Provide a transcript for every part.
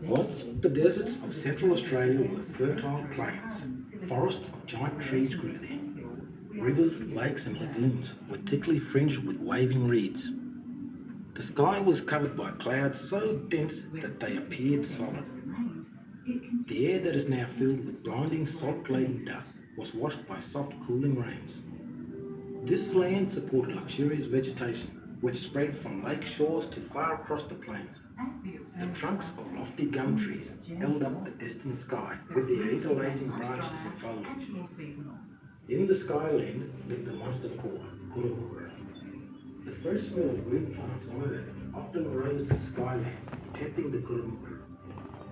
Once, the deserts of Central Australia were fertile plains. Forests of giant trees grew there. Rivers, lakes, and lagoons were thickly fringed with waving reeds. The sky was covered by clouds so dense that they appeared solid. The air that is now filled with blinding salt-laden dust was washed by soft, cooling rains. This land supported luxurious vegetation, which spread from lake shores to far across the plains. The trunks of lofty gum trees held up the distant sky with their interlacing branches and foliage. In the skyland lived the monster called Kurumukura. The fresh smell of green plants on earth often arose to the skyland, tempting the Kurumukura.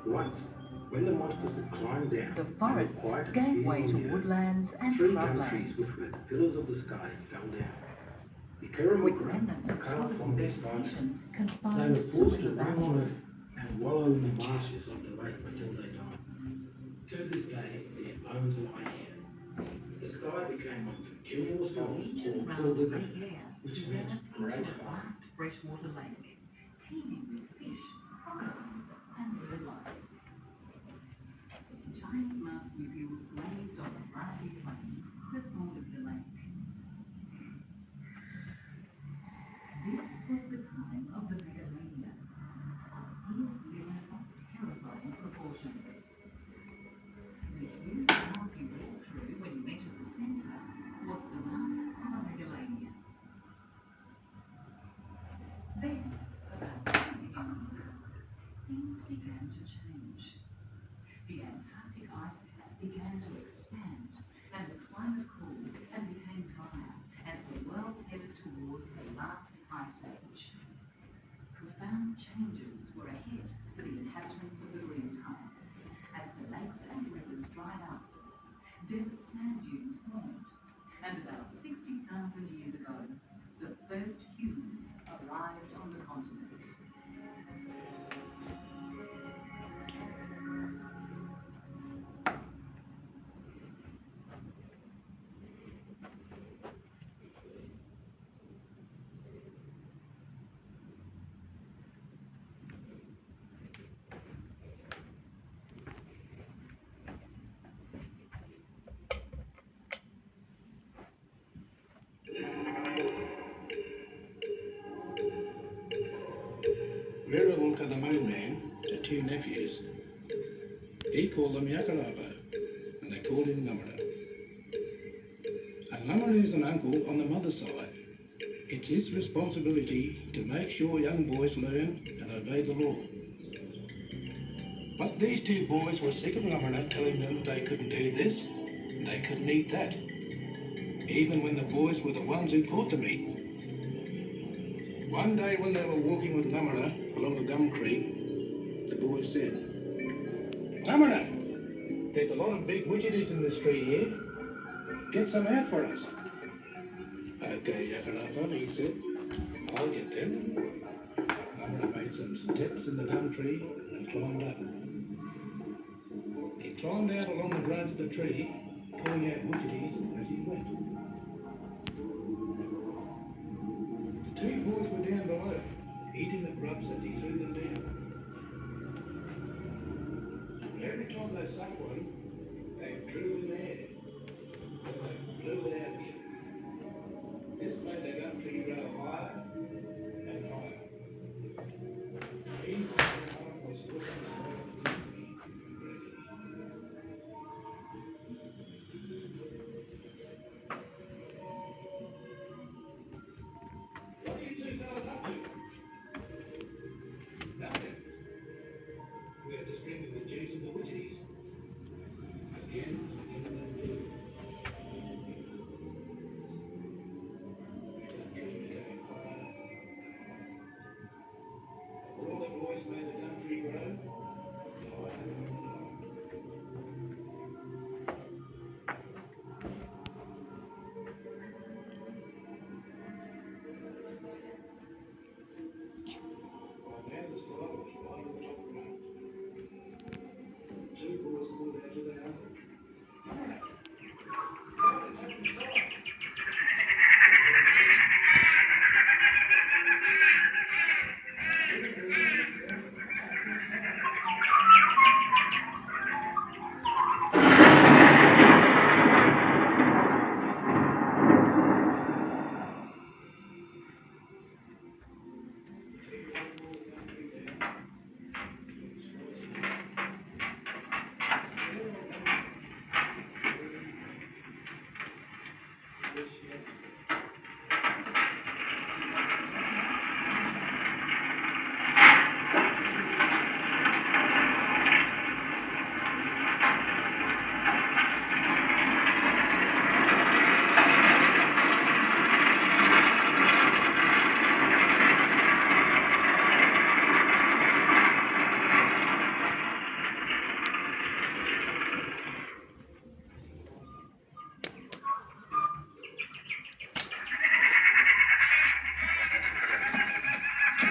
Once, when the monsters had climbed down The and were forests quiet and gave way feeding to on the earth, woodlands and three gum trees shrublands, which were the pillars of the sky fell down. The with Kurumukura remnants were of cut off tropical from their skyland. vegetation They confined were to forced to river roam on valleys. earth and wallow in the marshes of the lake until they died. To this day, their bones lie here. The sky became one continuous The hole region called around Kurumukura, Lake Eyre which means developed great into a hole. vast freshwater lake, teeming with fish, crocodiles, and bird life. Giant grass bluebills grazed on the grassy plains that bordered the lake. This was the time of the megalania, a fierce lizard of terrifying proportions. The huge mouth you walked through when you entered the centre was the mouth of a megalania. Then, about 2 million years ago, things began to change. The Antarctic ice cap began to expand, and the climate cooled and became drier as the world headed towards the last ice age. Profound changes were ahead for the inhabitants of the green tongue. As the lakes and rivers dried up, desert sand dunes formed, and about 60,000 years ago, the first humans arrived on the continent. Rirrawonka the Moon Man had two nephews. He called them Yakarabo, and they called him Ngamara. And Ngamara is an uncle on the mother's side. It's his responsibility to make sure young boys learn and obey the law. But these two boys were sick of Ngamara telling them they couldn't do this, and they couldn't eat that, even when the boys were the ones who caught the meat. One day when they were walking with Ngamara along a gum creek, the boys said, Ngamara, there's a lot of big witcheries in this tree here. Get some out for us. Okay, Yakarapa, he said. I'll get them. Ngamara made some steps in the gum tree and climbed up. He climbed out along the branch of the tree, pulling out witcheries as he went. The two boys were down below, eating the grubs as he threw them down. Every time they sucked one, they drew in the air. They blew it out again. This made the gum tree grow higher and higher. Meanwhile, Mum was looking at the trees. What are you two fellas up to? Nothing. We're just drinking the juice of the witcheries. Again,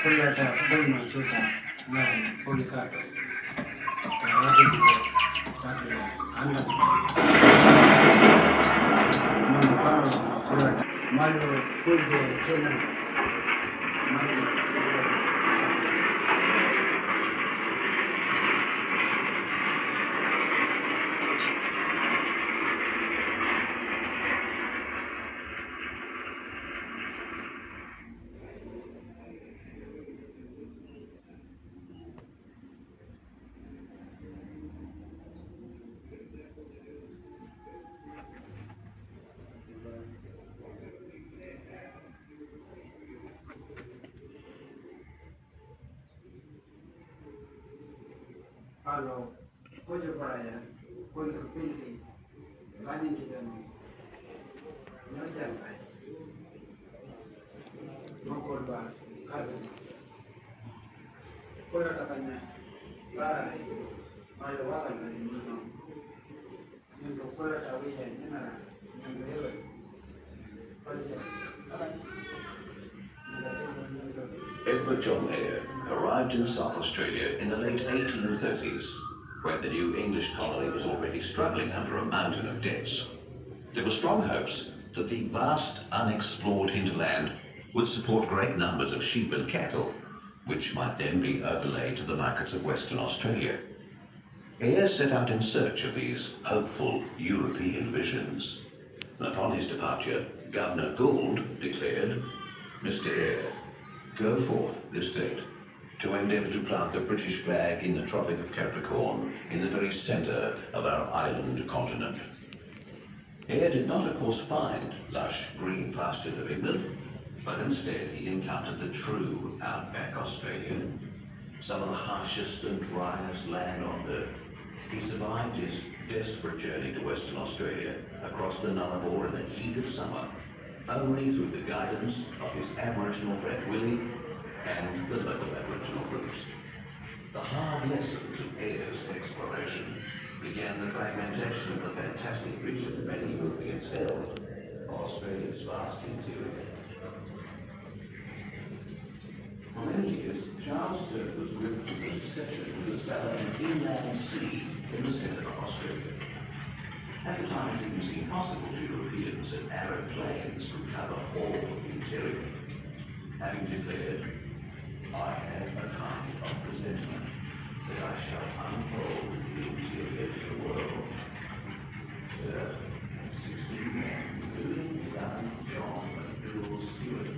Wadlatta Bolma Tuta Nan Policato Karate Saturday Anda Manaparo Wadlatta Malo Pulge Channel Mati Palo Kojo Baya Kojo Pildi Lanin Chidami Najan Pai Mokol Bar Karbi Kola Takanya Barai Mayo Waka Nino Nino Kola Tawiya Nina Nino Ewe Edward John Eyre arrived in South Australia in the late 1830s, when the new English colony was already struggling under a mountain of debts. There were strong hopes that the vast, unexplored hinterland would support great numbers of sheep and cattle, which might then be overlaid to the markets of Western Australia. Eyre set out in search of these hopeful European visions. And upon his departure, Governor Gould declared, "Mr. Eyre, go forth this date to endeavour to plant the British flag in the Tropic of Capricorn, in the very centre of our island continent." Eyre did not, of course, find lush green pastures of England, but instead he encountered the true Outback Australia, some of the harshest and driest land on earth. He survived his desperate journey to Western Australia across the Nullarbor in the heat of summer, only through the guidance of his Aboriginal friend Willie and the local Aboriginal groups. The hard lessons of Eyre's exploration began the fragmentation of the fantastic region many Europeans held of Australia's vast interior. For many years, Charles Sturt was gripped with the obsession to discover an inland sea in the centre of Australia. At the time, it didn't seem possible to Europeans that arid plains could cover all of the interior. Having declared, "I have a kind of presentiment that I shall unfold the interior to the world," Sturt and 16 men, including young John and Bill Stewart,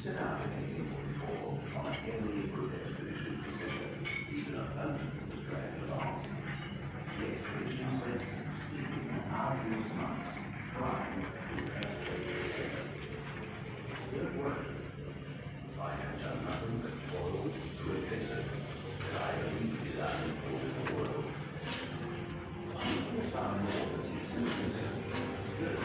set out in 1844 on a heavily equipped expedition to Centre, even a boat was dragged along. The expedition spent 16 arduous months trying to evacuate the Centre. It worked. I have done nothing but toil through a desert that I believe is unequal in the world. I found more that he simply stood.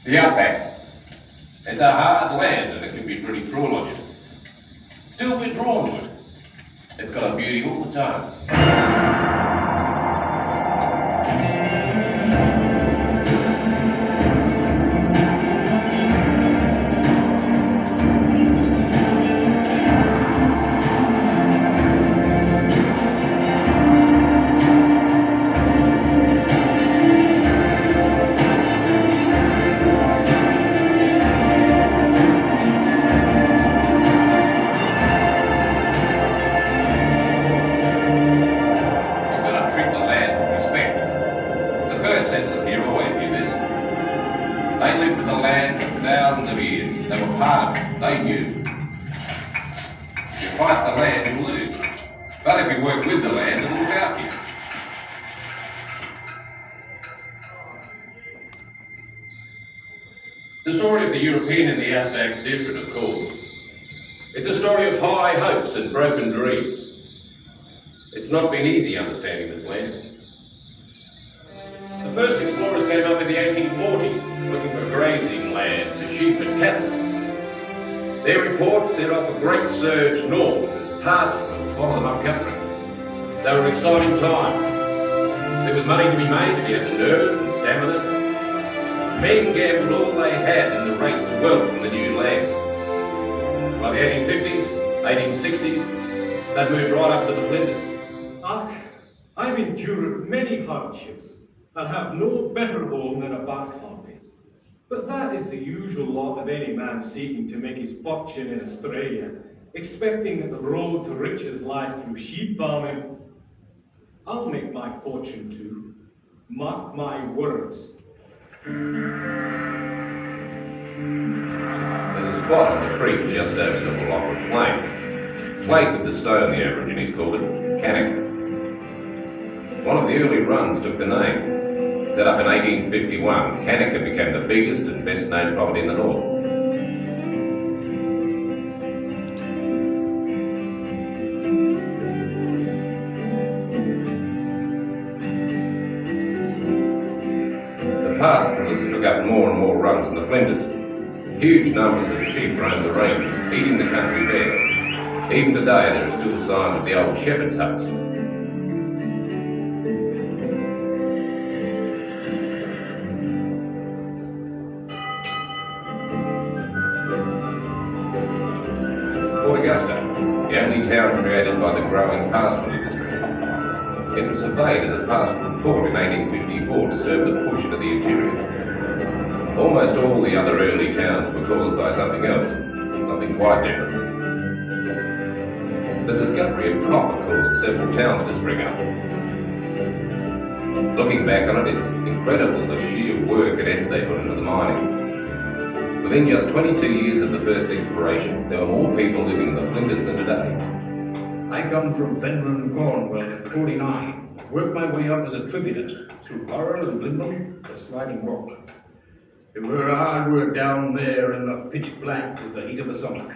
The Outback. It's a hard land and it can be pretty cruel on you. Still be drawn to it. It's got a beauty all the time. They lived with the land for thousands of years. They were part of it. They knew. If you fight the land, you'll lose. But if you work with the land, it'll look after you. The story of the European in the Outback's different, of course. It's a story of high hopes and broken dreams. It's not been easy understanding this land. The first explorers came up in the 1840s, looking for grazing land for sheep and cattle. Their reports set off a great surge north as pastoralists followed them up country. They were exciting times. There was money to be made if you had the nerve and stamina. Men gambled all they had in the race for wealth in the new land. By the 1850s, 1860s, they'd moved right up into the Flinders. I've endured many hardships and have no better home than a back hobby. But that is the usual lot of any man seeking to make his fortune in Australia, expecting that the road to riches lies through sheep farming. I'll make my fortune too. Mark my words. There's a spot on the creek just over the Wadlatta plain. Place of the stone, the Aborigines called it, Cannock. One of the early runs took the name. Set up in 1851, Cannock became the biggest and best known property in the north. The pastoralists took up more and more runs in the Flinders. Huge numbers of sheep roamed the range, eating the country bare. Even today there are still signs of the old shepherd's huts. Agusta, the only town created by the growing pastoral industry. It was surveyed as a pastoral port in 1854 to serve the push into the interior. Almost all the other early towns were caused by something else, something quite different. The discovery of copper caused several towns to spring up. Looking back on it, it's incredible the sheer work and effort they put into the mining. Within just 22 years of the first exploration, there were more people living in the Flinders than today. I come from Penryn, Cornwall in 49. Worked my way up as a tribunate through Burrell and Blimbon to Sliding Rock. It were hard work down there in the pitch black with the heat of the summer.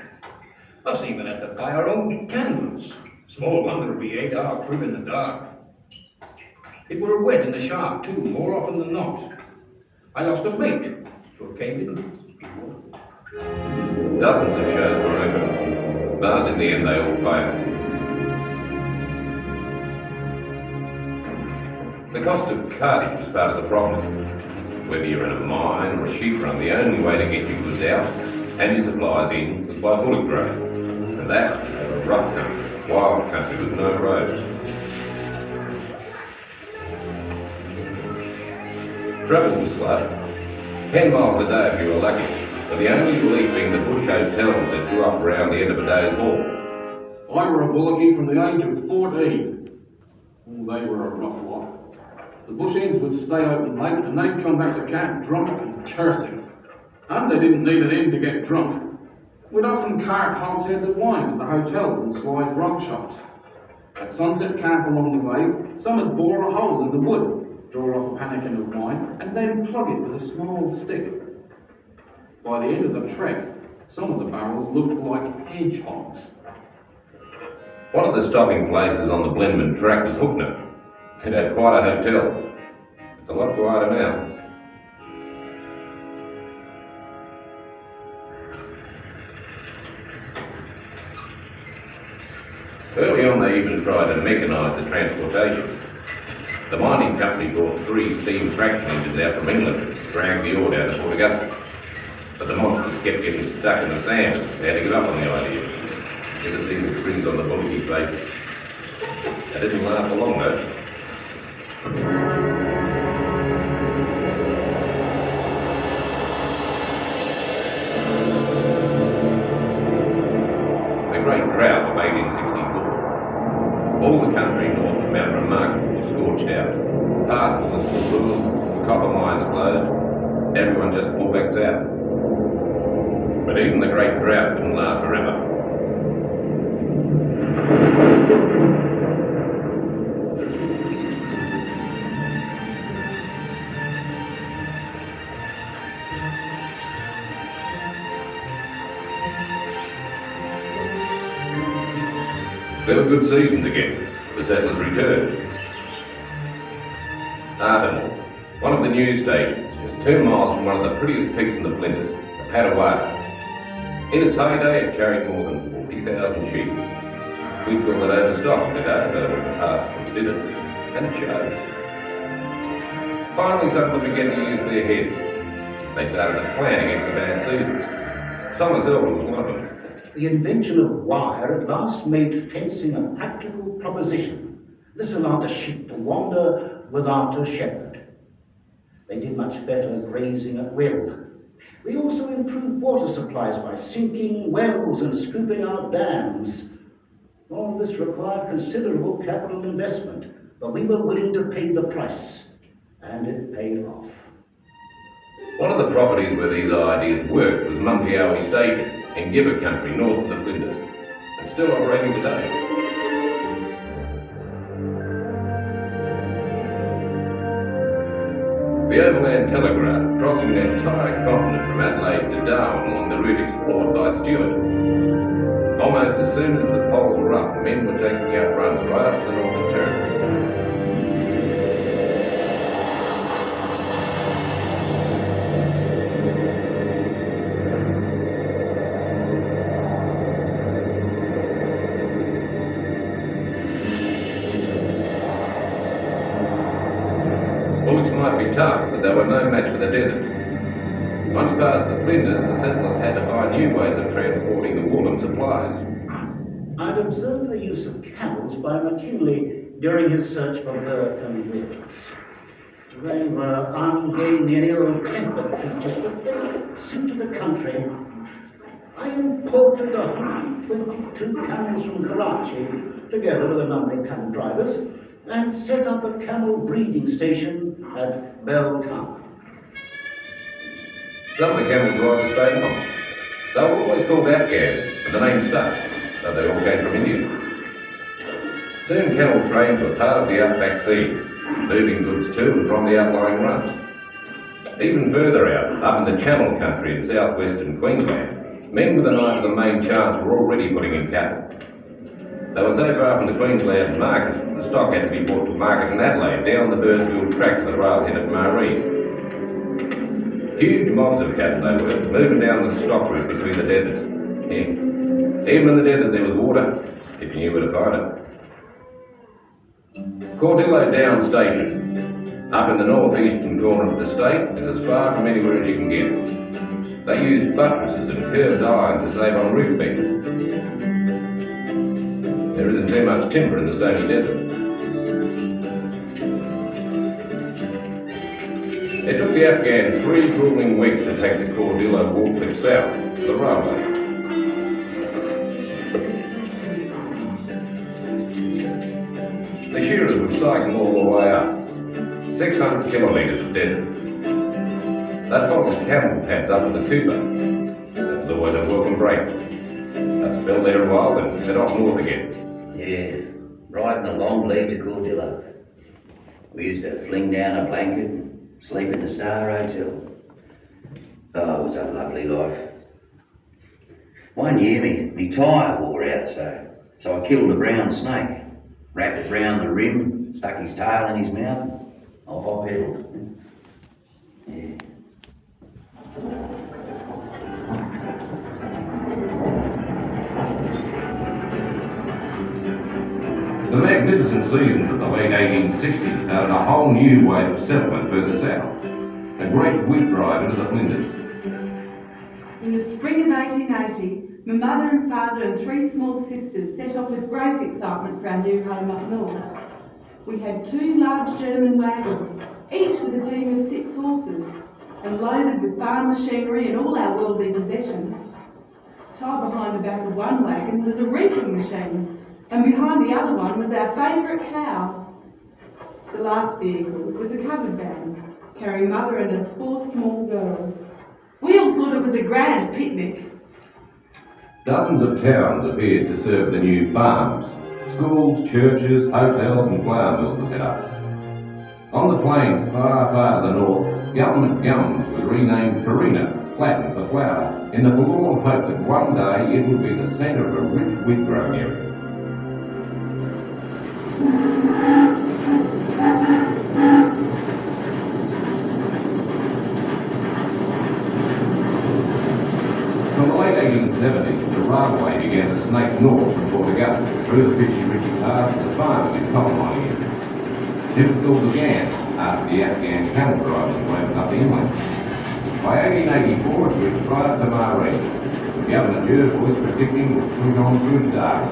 Us even had to buy our own candles. Small wonder we ate our crib in the dark. It were wet in the shaft too, more often than not. I lost a mate to a cave in. Dozens of shows were opened, but in the end they all failed. The cost of cartage was part of the problem. Whether you're in a mine or a sheep run, the only way to get your goods out and your supplies in was by bullock drove. And that was a rough country, wild country with no roads. Travel was slow. 10 miles a day if you were lucky, but the only relief being the bush hotels that grew up around the end of a day's haul. I were a bullocky from the age of 14. Oh, they were a rough lot. The bush inns would stay open late and they'd come back to camp drunk and cursing. And they didn't need an inn to get drunk. We'd often cart hogsheads of wine to the hotels and slide grog shops. At sunset camp along the way, some would bore a hole in the wood, draw off a pannikin of wine, and then plug it with a small stick. By the end of the trek, some of the barrels looked like hedgehogs. One of the stopping places on the Blenman track was Hookner. It had quite a hotel. It's a lot quieter now. Early on they even tried to mechanise the transportation. The mining company brought 3 steam traction engines out from England to drag the ore down to Port Augusta. But the monsters kept getting stuck in the sand. They had to give up on the idea. Never seen the grins on the bulky faces. They didn't last for long though. The Great Drought of 1864. All the country north of Mount Remarkable was scorched out. Pastures were ruined, copper mines closed, everyone just pulled back south. But even the Great Drought couldn't last forever. There were good seasons again. The settlers returned. Artemore, one of the news stations, is 2 miles from one of the prettiest peaks in the Flinders, the Wadlatta. In its heyday, it carried more than 40,000 sheep. We'd call it overstock today, but it would pass considered, and it showed. Finally, some of them began to use their heads. They started to plan against the bad seasons. Thomas Elder was one of them. The invention of wire at last made fencing a practical proposition. This allowed the sheep to wander without a shepherd. They did much better grazing at will. We also improved water supplies by sinking wells and scooping out dams. All this required considerable capital investment, but we were willing to pay the price, and it paid off. One of the properties where these ideas worked was Mumpiawi Station in Gibber country north of the Flinders, and still operating today. The overland telegraph, crossing the entire continent from Adelaide to Darwin along the route explored by Stewart. Almost as soon as the poles were up, men were taking out runs right up to the Northern Territory. Bullocks might be tough, but they were no match for the desert. Once past the Flinders, the settlers had to find new ways of transporting the wool and supplies. I'd observed the use of camels by McKinley during his search for Burke and Wills. They were ungainly and ill-tempered creatures, but they suited the country. I imported 122 camels from Karachi, together with a number of camel drivers, and set up a camel breeding station at Belkana. Some of the camel drivers stayed on. They were always called Afghans, and the name stuck, though they all came from India. Soon camel trains were part of the Outback scene, moving goods to and from the outlying runs. Even further out, up in the Channel country in southwestern Queensland, men with an eye to the main chance were already putting in cattle. They were so far from the Queensland markets that the stock had to be brought to market in Adelaide down the Birdsville track to the railhead at Maree. Huge mobs of cattle they were, moving down the stock route between the deserts. Yeah. Even in the desert there was water, if you knew where to find it. Cordillo Down Station, up in the northeastern corner of the state, is as far from anywhere as you can get. They used buttresses and curved iron to save on roof beams. There isn't too much timber in the stony desert. It took the Afghans 3 grueling weeks to take the Cordillo wool cliff south to the railway. The shearers would cycle all the way up, 600 kilometres of desert. They'd follow the camel paths up to the Cooper. That was always a welcome break. They'd spell there a while and head off north again. Yeah, riding the long lead to Cordillo. We used to fling down a blanket and sleep in the Star Hotel. Oh, it was a lovely life. One year me tyre wore out, so I killed a brown snake, wrapped it round the rim, stuck his tail in his mouth, and off I pedalled. Yeah. magnificent seasons of the late 1860s started a whole new wave of settlement further south. A great wheat drive into the Flinders. In the spring of 1880, my mother and father and 3 small sisters set off with great excitement for our new home up north. We had 2 large German wagons, each with a team of 6 horses, and loaded with farm machinery and all our worldly possessions. Tied behind the back of one wagon was a reaping machine, and behind the other one was our favourite cow. The last vehicle was a covered van, carrying mother and us 4 small girls. We all thought it was a grand picnic. Dozens of towns appeared to serve the new farms. Schools, churches, hotels and flour mills were set up. On the plains far, far to the north, Government Gums was renamed Farina, Latin for flour, in the forlorn hope that one day it would be the centre of a rich wheat growing area. From the late 1870s, the railway began to snake north from Port Augusta through the pitchy-ritchy path to farms in copper mining areas. Different schools began after the Afghan camel drivers wound up the inland. By 1884, it reached right up to Marine, with Governor Jur's was predicting it would on through the dark.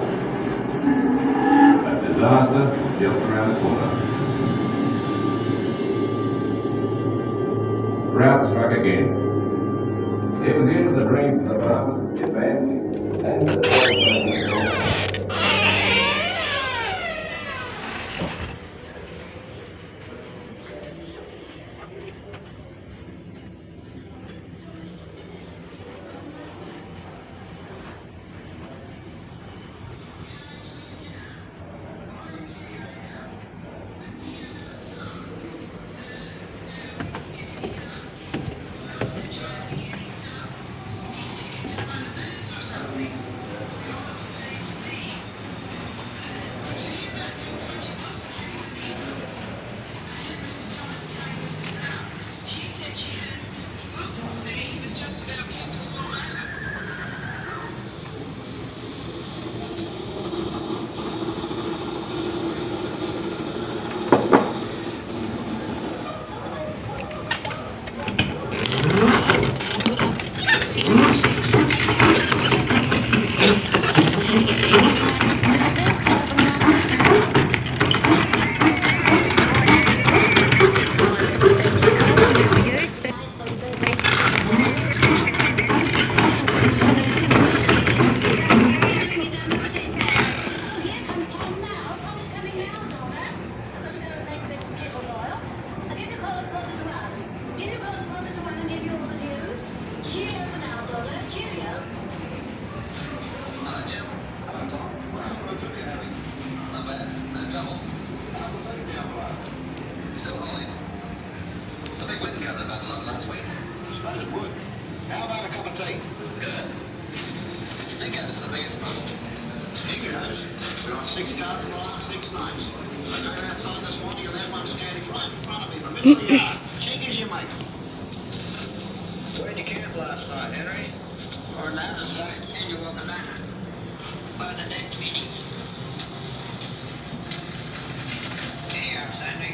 But disaster was just around the corner. Drought struck again. It was the end of the dream for the farmers, their families, and the Where'd you camp last night, Henry? Or now it's back in your Wadlatta. By the next meeting. Hey, Sandy.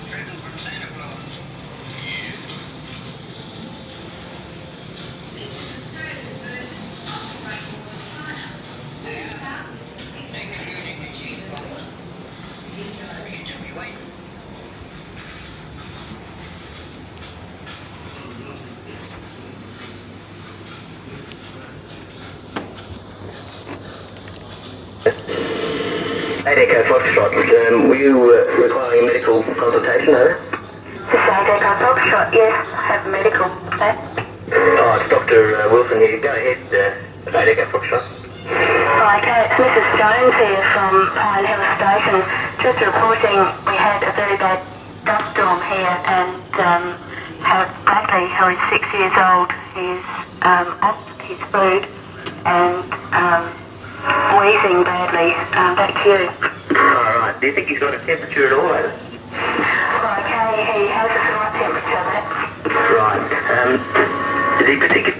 Driven from Santa Claus. Yeah. Including the cheese box. You'll be waiting. Echo Foxtrot, were you requiring a medical consultation, over? This is Echo Foxtrot, yes, I have a medical. Oh, it's Dr. Wilson here. Go ahead, Echo Foxtrot. Okay, it's Mrs. Jones here from Pine Hill Station. Just reporting we had a very bad dust storm here and Bradley, who is 6 years old, is off his food and wheezing badly. Back to you. Alright, do you think he's got a temperature at all, over? Okay, he has a slight temperature, that's... Right, is he particular?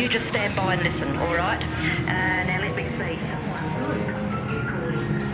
you just stand by and listen, all right? Now let me see. Someone, look, you could.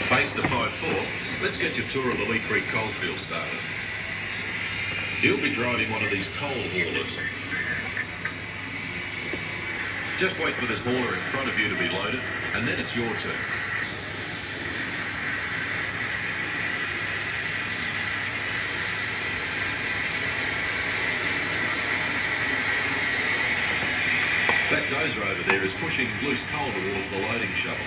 Base to 5-4, let's get your tour of the Lee Creek coalfield started. You'll be driving one of these coal haulers. Just wait for this hauler in front of you to be loaded, and then it's your turn. That dozer over there is pushing loose coal towards the loading shovel.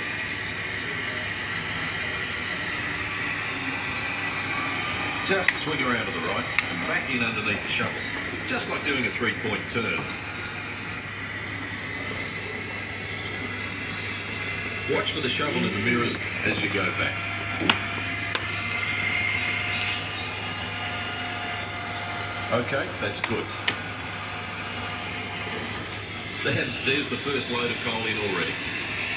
Just swing around to the right and back in underneath the shovel, just like doing a three-point turn. Watch for the shovel in the mirrors as you go back. Okay, that's good. There's the first load of coal in already.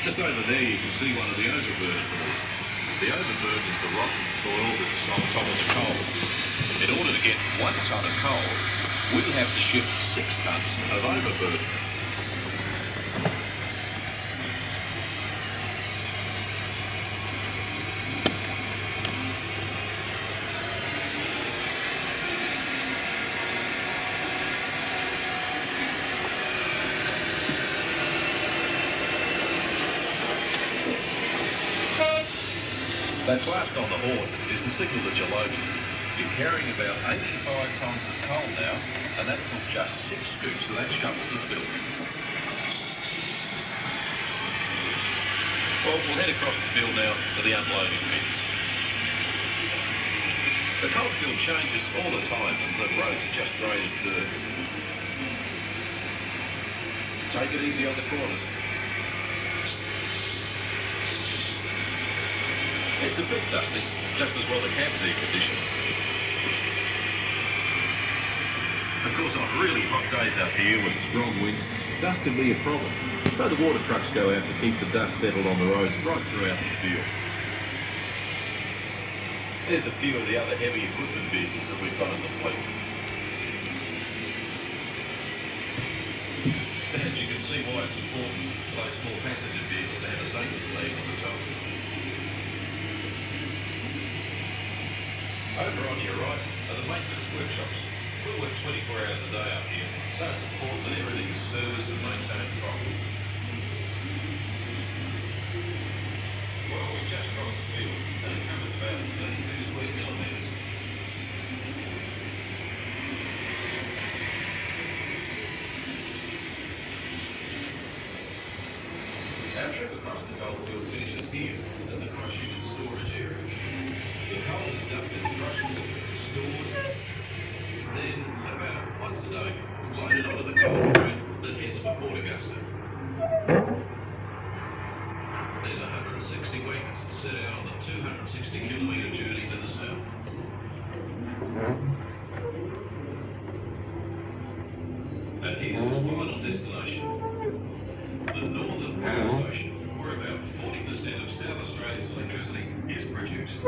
Just over there you can see one of the overburden boards. The overburden is the rotten soil that's on top of the coal. In order to get 1 tonne of coal, we have to shift 6 tonnes of overburden. That blast on the horn is the signal that you're loaded. You're carrying about 85 tonnes of coal now, and that took just 6 scoops of that shovel to fill. Well, we'll head across the field now to the unloading bins. The coal field changes all the time, and the roads are just graded dirt. Take it easy on the corners. It's a bit dusty, just as well the cab's air conditioned. Of course, on really hot days out here with strong winds, dust can be a problem. So the water trucks go out to keep the dust settled on the roads right throughout the field. There's a few of the other heavy equipment vehicles that we've got in the fleet. And you can see why it's important for those small passenger vehicles to have a safety flag on the top. Over on your right are the maintenance workshops. We work 24 hours a day up here, so it's important that everything is serviced and maintained properly. Well, we've just crossed the field, and it covers about 32 square kilometres. Our trip across the goldfield finishes here, at the crushing and storage area. The coal is dumped in the crushers, stored, then about once a day, loaded onto the coal train that heads for Port Agusta. There's 160 wagons that set out on the 260-kilometre journey to the south. And here's its final destination, the Northern Power Station, where about 40% of South Australia's electricity is produced.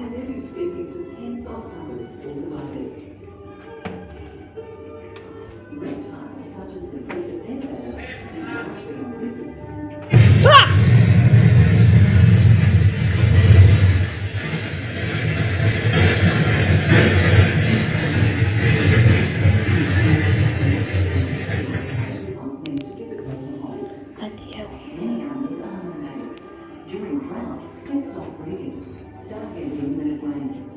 As every species depends on others for surviving. Reptiles such as the desert panda and largely lizards. Many animals are nomadic. During drought, they stop breeding, start again when it rains.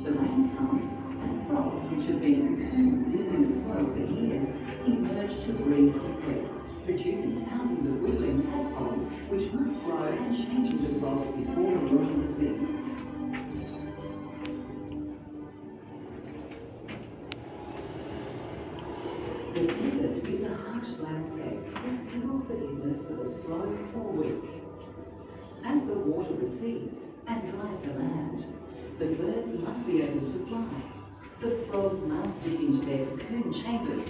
The rain comes, and frogs which have been cocooned deep in the soil for years emerge to breed quickly, producing thousands of wiggling tadpoles which must grow and change into frogs before the water recedes. The desert is a harsh landscape with little forgiveness for the slow or weak. As the water recedes and dries the land, the birds must be able to fly. The frogs must dig into their cocoon chambers,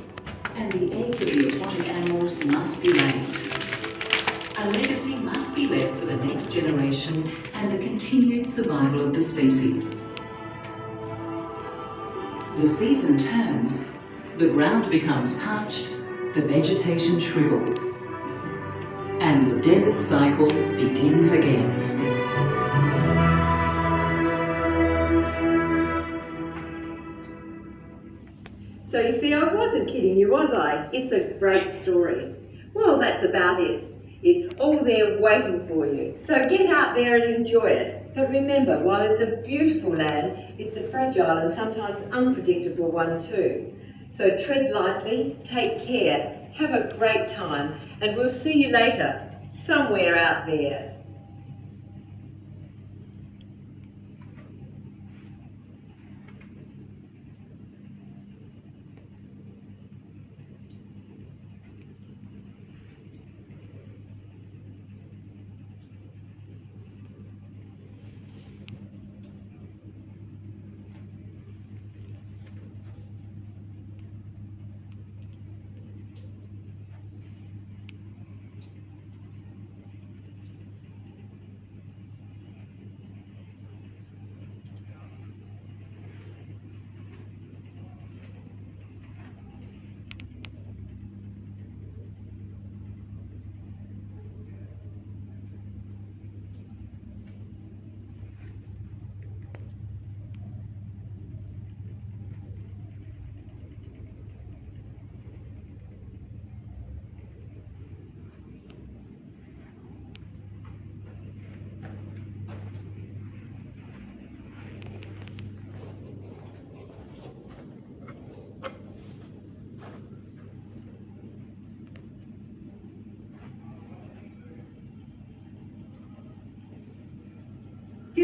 and the eggs of the aquatic animals must be laid. A legacy must be left for the next generation and the continued survival of the species. The season turns, the ground becomes parched, the vegetation shrivels, and the desert cycle begins again. So you see, I wasn't kidding you, was I? It's a great story. Well, that's about it. It's all there waiting for you. So get out there and enjoy it. But remember, while it's a beautiful land, it's a fragile and sometimes unpredictable one too. So tread lightly, take care, have a great time, and we'll see you later, somewhere out there.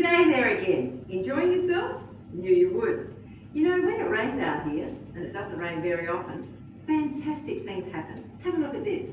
Good day there again. Enjoying yourselves? Knew you would. You know, when it rains out here, and it doesn't rain very often, fantastic things happen. Have a look at this.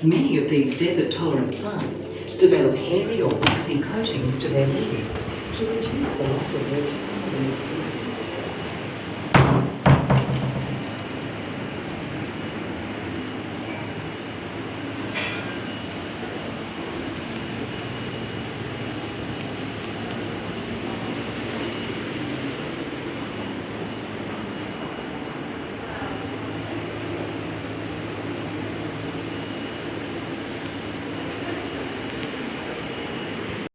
Many of these desert-tolerant plants develop hairy or waxy coatings to their leaves to reduce the loss of their colonies.